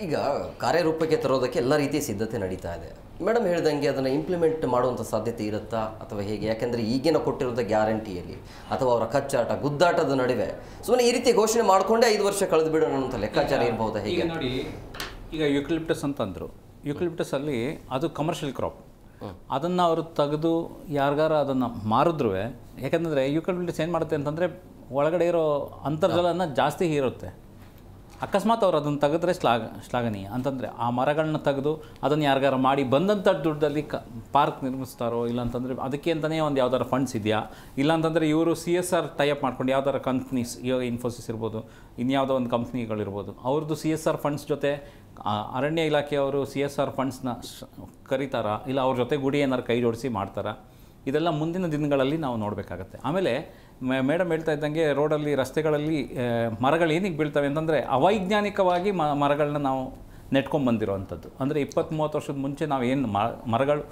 ಈಗ ಕಾರ್ಯರೂಪಕ್ಕೆ ತರೋದಕ್ಕೆ ಎಲ್ಲ ರೀತಿಯ ಸಿದ್ಧತೆ ನಡೀತಾ ಇದೆ. ಮೇಡಮ್ ಹೇಳ್ದಂಗೆ ಅದನ್ನು ಇಂಪ್ಲಿಮೆಂಟ್ ಮಾಡುವಂಥ ಸಾಧ್ಯತೆ ಇರುತ್ತಾ ಅಥವಾ ಹೇಗೆ? ಯಾಕೆಂದರೆ ಈಗಿನ ಕೊಟ್ಟಿರೋದ ಗ್ಯಾರಂಟಿಯಲ್ಲಿ ಅಥವಾ ಅವರ ಕಚ್ಚಾಟ ಗುದ್ದಾಟದ ನಡುವೆ ಸುಮ್ಮನೆ ಈ ರೀತಿ ಘೋಷಣೆ ಮಾಡಿಕೊಂಡೇ 5 ವರ್ಷ ಕಳೆದು ಬಿಡೋಣ ಅಂತ ಲೆಕ್ಕಾಚಾರ ಇರಬಹುದಾ? ಹೇಗೆ ನೋಡಿ, ಈಗ ಯುಕಲಿಪ್ಟಸ್ ಅಂತಂದರು. ಯುಕಲಿಪ್ಟಸಲ್ಲಿ ಅದು ಕಮರ್ಷಿಯಲ್ ಕ್ರಾಪ್. ಅದನ್ನು ಅವರು ತೆಗೆದು ಯಾರಿಗಾರ ಅದನ್ನು ಮಾರಿದ್ರೂ, ಯಾಕಂದರೆ ಯುಕಲಿಪ್ಟಸ್ ಏನು ಮಾಡುತ್ತೆ ಅಂತಂದರೆ ಒಳಗಡೆ ಇರೋ ಅಂತರ್ಜಲನ ಜಾಸ್ತಿ ಹೀರುತ್ತೆ. ಅಕಸ್ಮಾತ್ ಅವ್ರು ಅದನ್ನು ತೆಗೆದ್ರೆ ಶ್ಲಾಘನೀಯ. ಅಂತಂದರೆ ಆ ಮರಗಳನ್ನ ತೆಗೆದು ಅದನ್ನು ಯಾರಿಗಾರ ಮಾಡಿ ಬಂದಂಥ ದುಡ್ಡಲ್ಲಿ ಪಾರ್ಕ್ ನಿರ್ಮಿಸ್ತಾರೋ, ಇಲ್ಲಾಂತಂದರೆ ಅದಕ್ಕೆ ಅಂತಲೇ ಒಂದು ಯಾವ್ದಾರು ಫಂಡ್ಸ್ ಇದೆಯಾ, ಇಲ್ಲಾಂತಂದರೆ ಇವರು CSR ಟೈಅಪ್ ಮಾಡ್ಕೊಂಡು ಯಾವ್ದಾರು ಕಂಪ್ನೀಸ್, ಇವಾಗ ಇನ್ಫೋಸಿಸ್ ಇರ್ಬೋದು, ಇನ್ಯಾವುದೋ ಒಂದು ಕಂಪ್ನಿಗಳಿರ್ಬೋದು, ಅವ್ರದ್ದು CSR ಫಂಡ್ಸ್ ಜೊತೆ ಅರಣ್ಯ ಇಲಾಖೆಯವರು CSR ಫಂಡ್ಸ್ನ ಕರೀತಾರಾ, ಇಲ್ಲ ಅವ್ರ ಜೊತೆ ಗುಡಿ ಏನಾರು ಕೈ ಜೋಡಿಸಿ ಮಾಡ್ತಾರಾ, ಇದೆಲ್ಲ ಮುಂದಿನ ದಿನಗಳಲ್ಲಿ ನಾವು ನೋಡಬೇಕಾಗತ್ತೆ. ಆಮೇಲೆ ಮೇಡಮ್ ಹೇಳ್ತಾ ಇದ್ದಂಗೆ ರೋಡಲ್ಲಿ, ರಸ್ತೆಗಳಲ್ಲಿ ಮರಗಳು ಏನಕ್ಕೆ ಬೀಳ್ತವೆ ಅಂತಂದರೆ ಅವೈಜ್ಞಾನಿಕವಾಗಿ ಮರಗಳನ್ನ ನಾವು ನೆಟ್ಕೊಂಡ್ಬಂದಿರೋವಂಥದ್ದು. ಅಂದರೆ 20-30 ವರ್ಷದ ಮುಂಚೆ ನಾವು ಏನು ಮರಗಳು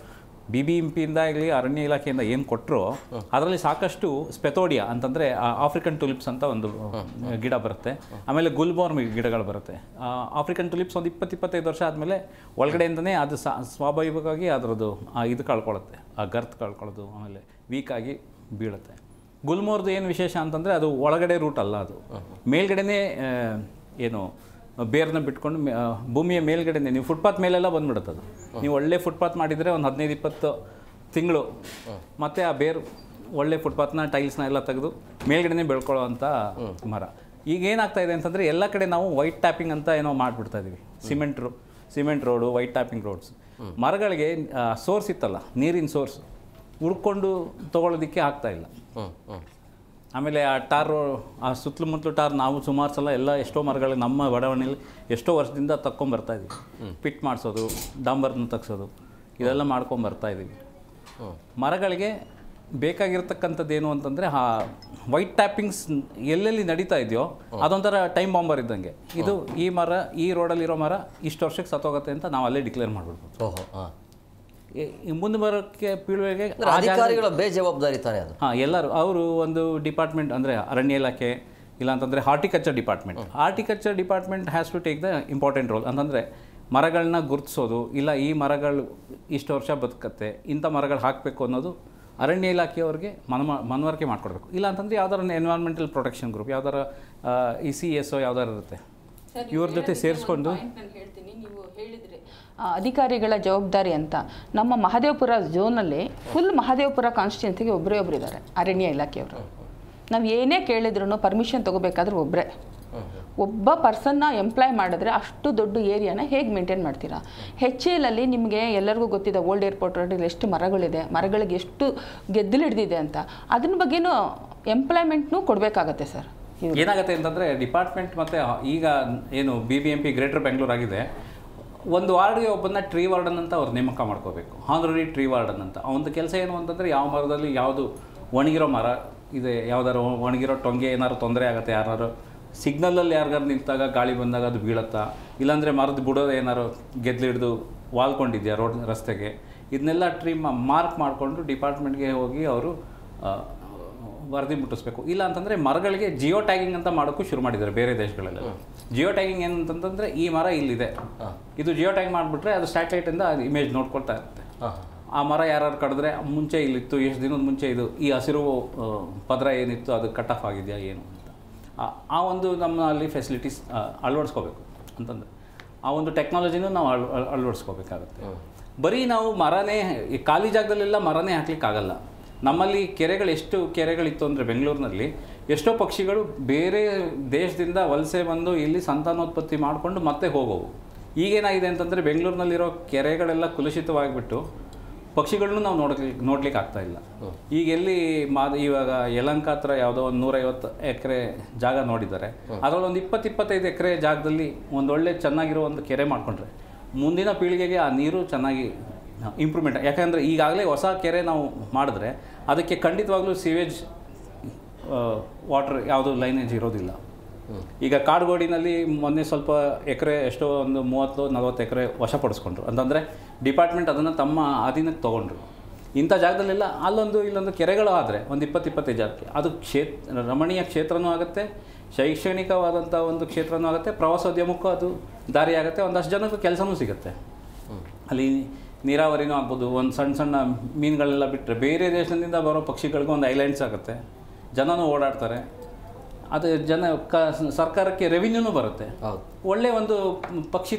BBMPಯಿಂದ ಆಗಲಿ ಅರಣ್ಯ ಇಲಾಖೆಯಿಂದ ಏನು ಕೊಟ್ಟರು, ಅದರಲ್ಲಿ ಸಾಕಷ್ಟು ಸ್ಪೆಥೋಡಿಯಾ ಅಂತಂದರೆ ಆಫ್ರಿಕನ್ ಟುಲಿಪ್ಸ್ ಅಂತ ಒಂದು ಗಿಡ ಬರುತ್ತೆ. ಆಮೇಲೆ ಗುಲ್ಮೋರ್ಮ್ ಗಿಡಗಳು ಬರುತ್ತೆ. ಆಫ್ರಿಕನ್ ಟುಲಿಪ್ಸ್ ಒಂದು 20-25 ವರ್ಷ ಆದಮೇಲೆ ಒಳಗಡೆಯಿಂದನೇ ಅದು ಸ್ವಾಭಾವಿಕವಾಗಿ ಅದರದ್ದು ಇದು ಕಳ್ಕೊಳ್ಳುತ್ತೆ, ಆ ಗರ್ತ್ ಕಳ್ಕೊಳ್ಳೋದು, ಆಮೇಲೆ ವೀಕಾಗಿ ಬೀಳುತ್ತೆ. ಗುಲ್ಮೋರ್ದು ಏನು ವಿಶೇಷ ಅಂತಂದರೆ ಅದು ಒಳಗಡೆ ರೂಟ್ ಅಲ್ಲ, ಅದು ಮೇಲ್ಗಡೆನೇ ಏನು ಬೇರ್ನ ಬಿಟ್ಕೊಂಡು ಭೂಮಿಯ ಮೇಲ್ಗಡೆನೇ, ನೀವು ಫುಟ್ಪಾತ್ ಮೇಲೆಲ್ಲ ಬಂದುಬಿಡುತ್ತೆ ಅದು. ನೀವು ಒಳ್ಳೆ ಫುಟ್ಪಾತ್ ಮಾಡಿದರೆ ಒಂದು 15-20 ತಿಂಗಳು ಮತ್ತು ಆ ಬೇರು ಒಳ್ಳೆ ಫುಟ್ಪಾತ್ನ ಟೈಲ್ಸ್ನ ಎಲ್ಲ ತೆಗೆದು ಮೇಲ್ಗಡೆನೇ ಬೆಳ್ಕೊಳ್ಳೋ ಅಂಥ ಮರ. ಈಗ ಏನಾಗ್ತಾ ಇದೆ ಅಂತಂದರೆ ಎಲ್ಲ ಕಡೆ ನಾವು ವೈಟ್ ಟ್ಯಾಪಿಂಗ್ ಅಂತ ಏನೋ ಮಾಡಿಬಿಡ್ತಾ ಇದ್ದೀವಿ. Cement road, white tapping roads. ಮರಗಳಿಗೆ ಸೋರ್ಸ್ ಇತ್ತಲ್ಲ, ನೀರಿನ ಸೋರ್ಸ್ ಹುಡ್ಕೊಂಡು ತೊಗೊಳೋದಕ್ಕೆ ಆಗ್ತಾಯಿಲ್ಲ. ಆಮೇಲೆ ಆ ಆ ಸುತ್ತಮುತ್ತಲು ಟಾರ್ ನಾವು ಸುಮಾರು ಸಲ ಎಲ್ಲ ಎಷ್ಟೋ ಮರಗಳು ನಮ್ಮ ಬಡಾವಣೆಯಲ್ಲಿ ಎಷ್ಟೋ ವರ್ಷದಿಂದ ತಕ್ಕೊಂಬರ್ತಾಯಿದ್ದೀವಿ. ಪಿಟ್ ಮಾಡಿಸೋದು, ಡಾಂಬರ್ನ ತಗ್ಸೋದು, ಇದೆಲ್ಲ ಮಾಡ್ಕೊಂಬರ್ತಾಯಿದ್ದೀವಿ. ಮರಗಳಿಗೆ ಬೇಕಾಗಿರ್ತಕ್ಕಂಥದ್ದು ಏನು ಅಂತಂದರೆ ಆ ವೈಟ್ ಟ್ಯಾಪಿಂಗ್ಸ್ ಎಲ್ಲೆಲ್ಲಿ ನಡೀತಾ ಇದೆಯೋ ಅದೊಂಥರ ಟೈಮ್ ಬಾಂಬರ್ ಇದ್ದಂಗೆ. ಇದು ಈ ಮರ, ಈ ರೋಡಲ್ಲಿರೋ ಮರ ಇಷ್ಟು ವರ್ಷಕ್ಕೆ ಸತ್ತೋಗುತ್ತೆ ಅಂತ ನಾವು ಅಲ್ಲೇ ಡಿಕ್ಲೇರ್ ಮಾಡಿಬಿಡ್ಬೋದು. ಮುಂದೆ ಬರೋಕ್ಕೆ ಪೀಳಿಗೆಗೆ ಅಧಿಕಾರಿಗಳ ಬೇಜವಾಬ್ದಾರಿ ತಾನೇ ಅದು. ಎಲ್ಲರೂ ಅವರು ಒಂದು ಡಿಪಾರ್ಟ್ಮೆಂಟ್ ಅಂದರೆ ಅರಣ್ಯ ಇಲಾಖೆ, ಇಲ್ಲಾಂತಂದರೆ horticulture department has to take the important role. ಅಂತಂದರೆ ಮರಗಳನ್ನ ಗುರುತಿಸೋದು, ಇಲ್ಲ ಈ ಮರಗಳು ಇಷ್ಟು ವರ್ಷ ಬದುಕತ್ತೆ, ಇಂಥ ಮರಗಳು ಹಾಕಬೇಕು ಅನ್ನೋದು ಅರಣ್ಯ ಇಲಾಖೆಯವ್ರಿಗೆ ಮನವರಿಕೆ ಮಾಡಿಕೊಡ್ಬೇಕು. ಇಲ್ಲ ಅಂತಂದರೆ ಯಾವ್ದಾರ ಎನ್ವೈರ್ಮೆಂಟಲ್ ಪ್ರೊಟೆಕ್ಷನ್ ಗ್ರೂಪ್, ಯಾವ್ದಾರ ECSO ಯಾವ್ದಾರು ಇರುತ್ತೆ, ಇವ್ರ ಜೊತೆ ಸೇರಿಸ್ಕೊಂಡು ಹೇಳ್ತೀನಿ. ನೀವು ಹೇಳಿದರೆ ಅಧಿಕಾರಿಗಳ ಜವಾಬ್ದಾರಿ ಅಂತ. ನಮ್ಮ ಮಹದೇವಪುರ ಝೋನಲ್ಲಿ ಫುಲ್ ಮಹದೇವಪುರ ಕಾನ್ಸ್ಟಿಟ್ಯೂನ್ಸಿಗೆ ಒಬ್ಬರೇ ಇದ್ದಾರೆ ಅರಣ್ಯ ಇಲಾಖೆಯವರು. ನಾವು ಏನೇ ಕೇಳಿದ್ರು ಪರ್ಮಿಷನ್ ತೊಗೋಬೇಕಾದ್ರೆ ಒಬ್ಬ ಪರ್ಸನ್ನ ಎಂಪ್ಲಾಯ್ ಮಾಡಿದ್ರೆ ಅಷ್ಟು ದೊಡ್ಡ ಏರಿಯಾನ ಹೇಗೆ ಮೇಂಟೈನ್ ಮಾಡ್ತೀರಾ? HAL ನಿಮಗೆ ಎಲ್ಲರಿಗೂ ಗೊತ್ತಿದೆ, ಓಲ್ಡ್ ಏರ್ಪೋರ್ಟ್ ರೋಡಲ್ಲಿ ಎಷ್ಟು ಮರಗಳಿದೆ, ಮರಗಳಿಗೆ ಎಷ್ಟು ಗೆದ್ದಲು ಹಿಡಿದಿದೆ ಅಂತ. ಅದ್ರ ಬಗ್ಗೆನೂ ಎಂಪ್ಲಾಯ್ಮೆಂಟ್ನೂ ಕೊಡಬೇಕಾಗತ್ತೆ ಸರ್. ಏನಾಗುತ್ತೆ ಅಂತಂದರೆ ಡಿಪಾರ್ಟ್ಮೆಂಟ್ ಮತ್ತು ಈಗ ಏನು BBMP ಗ್ರೇಟರ್ ಬೆಂಗಳೂರು ಆಗಿದೆ, ಒಂದು ವಾರ್ಡ್ಗೆ ಒಬ್ಬನ್ನ ಟ್ರೀ ವಾರ್ಡನ್ ಅಂತ ಅವ್ರು ನೇಮಕ ಮಾಡ್ಕೋಬೇಕು, ಹಾನರರಿ ಟ್ರೀ ವಾರ್ಡನ್ ಅಂತ. ಅವನ ಕೆಲಸ ಏನು ಅಂತಂದರೆ ಯಾವ ಮರದಲ್ಲಿ ಯಾವುದು ಒಣಗಿರೋ ಮರ ಇದೆ, ಯಾವ್ದಾರು ಒಣಗಿರೋ ಟೊಂಗೆ ಏನಾದ್ರು ತೊಂದರೆ ಆಗುತ್ತೆ, ಯಾರು ಸಿಗ್ನಲಲ್ಲಿ ಯಾರಿಗಾರು ನಿಂತಾಗ ಗಾಳಿ ಬಂದಾಗ ಅದು ಬೀಳುತ್ತಾ, ಇಲ್ಲಾಂದರೆ ಮರದ ಬುಡೋದು ಏನಾರು ಗೆದ್ಲು ಹಿಡಿದು ವಾಲ್ಕೊಂಡಿದ್ಯಾ ರಸ್ತೆಗೆ, ಇದನ್ನೆಲ್ಲ ಟ್ರೀ ಮಾರ್ಕ್ ಮಾಡಿಕೊಂಡು ಡಿಪಾರ್ಟ್ಮೆಂಟ್ಗೆ ಹೋಗಿ ಅವರು ವರದಿ ಮುಟ್ಟಿಸ್ಬೇಕು. ಇಲ್ಲ ಅಂತಂದರೆ ಮರಗಳಿಗೆ ಜಿಯೋ ಟ್ಯಾಗಿಂಗ್ ಅಂತ ಮಾಡೋಕ್ಕೂ ಶುರು ಮಾಡಿದ್ದಾರೆ ಬೇರೆ ದೇಶಗಳೆಲ್ಲ. ಜಿಯೋ ಟ್ಯಾಗಿಂಗ್ ಏನಂತಂದರೆ ಈ ಮರ ಇಲ್ಲಿದೆ, ಇದು ಜಿಯೋ ಟ್ಯಾಗ್ ಮಾಡಿಬಿಟ್ರೆ ಅದು ಸ್ಯಾಟಲೈಟಿಂದ ಅದು ಇಮೇಜ್ ನೋಡ್ಕೊಳ್ತಾ ಇರುತ್ತೆ. ಆ ಮರ ಯಾರು ಕಡಿದ್ರೆ ಮುಂಚೆ ಇಲ್ಲಿತ್ತು, ಎಷ್ಟು ದಿನದ ಮುಂಚೆ ಇದು ಈ ಹಸಿರು ಪದರ ಏನಿತ್ತು ಅದು ಕಟ್ ಆಫ್ ಆಗಿದೆಯಾ ಏನು ಅಂತ ಆ ಒಂದು ನಮ್ಮಲ್ಲಿ ಫೆಸಿಲಿಟೀಸ್ ಅಳವಡಿಸ್ಕೋಬೇಕು. ಅಂತಂದರೆ ಆ ಒಂದು ಟೆಕ್ನಾಲಜಿನೂ ನಾವು ಅಳವಡಿಸ್ಕೋಬೇಕಾಗುತ್ತೆ. ಬರೀ ನಾವು ಮರನೇ ಖಾಲಿ ಜಾಗದಲ್ಲೆಲ್ಲ ಮರನೇ ಹಾಕ್ಲಿಕ್ಕಾಗಲ್ಲ. ನಮ್ಮಲ್ಲಿ ಎಷ್ಟು ಕೆರೆಗಳಿತ್ತು ಅಂದರೆ ಬೆಂಗಳೂರಿನಲ್ಲಿ ಎಷ್ಟೋ ಪಕ್ಷಿಗಳು ಬೇರೆ ದೇಶದಿಂದ ವಲಸೆ ಬಂದು ಇಲ್ಲಿ ಸಂತಾನೋತ್ಪತ್ತಿ ಮಾಡಿಕೊಂಡು ಮತ್ತೆ ಹೋಗೋವು. ಈಗೇನಾಗಿದೆ ಅಂತಂದರೆ ಬೆಂಗಳೂರಿನಲ್ಲಿರೋ ಕೆರೆಗಳೆಲ್ಲ ಕುಲುಷಿತವಾಗಿಬಿಟ್ಟು ಪಕ್ಷಿಗಳನ್ನೂ ನಾವು ನೋಡ್ಲಿಕ್ಕೆ ಆಗ್ತಾ ಇಲ್ಲ. ಈಗ ಎಲ್ಲಿ ಇವಾಗ ಯಲಹಂಕ ಹತ್ರ ಯಾವುದೋ ಒಂದು 150 ಎಕರೆ ಜಾಗ ನೋಡಿದ್ದಾರೆ, ಅದರಲ್ಲಿ ಒಂದು 20-25 ಎಕರೆ ಜಾಗದಲ್ಲಿ ಒಂದೊಳ್ಳೆ ಚೆನ್ನಾಗಿರೋ ಒಂದು ಕೆರೆ ಮಾಡಿಕೊಂಡ್ರೆ ಮುಂದಿನ ಪೀಳಿಗೆಗೆ ಆ ನೀರು ಚೆನ್ನಾಗಿ ಇಂಪ್ರೂವ್ಮೆಂಟ್. ಯಾಕಂದರೆ ಈಗಾಗಲೇ ಹೊಸ ಕೆರೆ ನಾವು ಮಾಡಿದ್ರೆ ಅದಕ್ಕೆ ಖಂಡಿತವಾಗ್ಲೂ ಸೀವೇಜ್ ವಾಟರ್ ಯಾವುದು ಲೈನೇಜ್ ಇರೋದಿಲ್ಲ. ಈಗ ಕಾಡುಗೋಡಿನಲ್ಲಿ ಮೊನ್ನೆ ಸ್ವಲ್ಪ ಎಕರೆ ಎಷ್ಟೋ ಒಂದು 30-40 ಎಕರೆ ವಶಪಡಿಸ್ಕೊಂಡ್ರು. ಅಂತಂದರೆ ಡಿಪಾರ್ಟ್ಮೆಂಟ್ ಅದನ್ನು ತಮ್ಮ ಅಧೀನಕ್ಕೆ ತೊಗೊಂಡ್ರು. ಇಂಥ ಜಾಗದಲ್ಲೆಲ್ಲ ಇಲ್ಲೊಂದು ಕೆರೆಗಳು ಆದರೆ ಒಂದು 20-25 ಜಾಗಕ್ಕೆ ಅದು ರಮಣೀಯ ಕ್ಷೇತ್ರನೂ ಆಗುತ್ತೆ, ಶೈಕ್ಷಣಿಕವಾದಂಥ ಒಂದು ಕ್ಷೇತ್ರನೂ ಆಗುತ್ತೆ, ಪ್ರವಾಸೋದ್ಯಮಕ್ಕೂ ಅದು ದಾರಿ ಆಗುತ್ತೆ, ಒಂದಷ್ಟು ಜನಕ್ಕೂ ಕೆಲಸನೂ ಸಿಗುತ್ತೆ. ಅಲ್ಲಿ ನೀರಾವರಿನೂ ಆಗ್ಬೋದು, ಒಂದು ಸಣ್ಣ ಸಣ್ಣ ಮೀನುಗಳೆಲ್ಲ ಬಿಟ್ಟರೆ ಬೇರೆ ದೇಶದಿಂದ ಬರೋ ಪಕ್ಷಿಗಳಿಗೂ ಒಂದು ಐಲ್ಯಾಂಡ್ಸ್ ಆಗುತ್ತೆ, ಜನನೂ ಓಡಾಡ್ತಾರೆ, ಅದು ಸರ್ಕಾರಕ್ಕೆ ರೆವಿನ್ಯೂನೂ ಬರುತ್ತೆ. ಒಳ್ಳೆ ಒಂದು ಪಕ್ಷಿ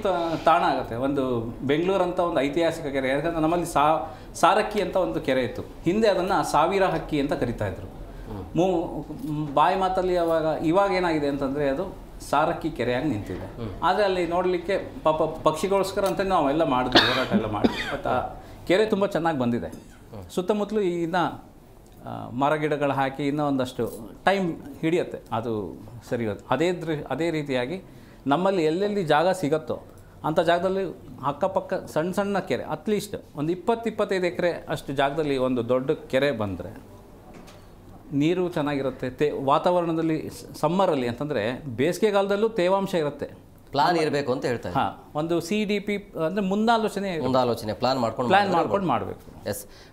ತಾಣ ಆಗುತ್ತೆ. ಒಂದು ಬೆಂಗಳೂರು ಅಂತ ಒಂದು ಐತಿಹಾಸಿಕ ಕೆರೆ, ಯಾಕಂದರೆ ನಮ್ಮಲ್ಲಿ ಸಾರಕ್ಕಿ ಅಂತ ಒಂದು ಕೆರೆ ಇತ್ತು, ಹಿಂದೆ ಅದನ್ನು ಸಾವಿರ ಹಕ್ಕಿ ಅಂತ ಕರಿತಾಯಿದ್ರು. ಬಾಯಿ ಮಾತಲ್ಲಿ ಇವಾಗ ಏನಾಗಿದೆ ಅಂತಂದರೆ ಅದು ಸಾರಕ್ಕಿ ಕೆರೆಯಾಗಿ ನಿಂತಿದೆ. ಆದರೆ ಅಲ್ಲಿ ನೋಡಲಿಕ್ಕೆ ಪಾಪ ಪಕ್ಷಿಗೋಸ್ಕರ ಅಂತ ನಾವೆಲ್ಲ ಮಾಡಿದ್ವಿ, ಹೋರಾಟ ಎಲ್ಲ ಮಾಡಿ, ಬಟ್ ಆ ಕೆರೆ ತುಂಬ ಚೆನ್ನಾಗಿ ಬಂದಿದೆ. ಸುತ್ತಮುತ್ತಲು ಇನ್ನು ಮರ ಗಿಡಗಳು ಹಾಕಿ ಇನ್ನೂ ಒಂದಷ್ಟು ಟೈಮ್ ಹಿಡಿಯುತ್ತೆ ಅದು ಸರಿ ಹೋಗುತ್ತೆ. ಅದೇ ರೀತಿಯಾಗಿ ನಮ್ಮಲ್ಲಿ ಎಲ್ಲೆಲ್ಲಿ ಜಾಗ ಸಿಗುತ್ತೋ ಅಂಥ ಜಾಗದಲ್ಲಿ ಅಕ್ಕಪಕ್ಕ ಸಣ್ಣ ಸಣ್ಣ ಕೆರೆ, ಅಟ್ಲೀಸ್ಟ್ ಒಂದು 20-25 ಎಕರೆ ಅಷ್ಟು ಜಾಗದಲ್ಲಿ ಒಂದು ದೊಡ್ಡ ಕೆರೆ ಬಂದರೆ ನೀರು ಚೆನ್ನಾಗಿರುತ್ತೆ. ವಾತಾವರಣದಲ್ಲಿ ಸಮ್ಮರಲ್ಲಿ ಅಂತಂದರೆ ಬೇಸಿಗೆಗಾಲದಲ್ಲೂ ತೇವಾಂಶ ಇರುತ್ತೆ. ಪ್ಲಾನ್ ಇರಬೇಕು ಅಂತ ಹೇಳ್ತಾರೆ. ಒಂದು CDP ಅಂದರೆ ಮುಂದಾಲೋಚನೆ ಪ್ಲಾನ್ ಮಾಡ್ಕೊಂಡು ಮಾಡಬೇಕು. ಎಸ್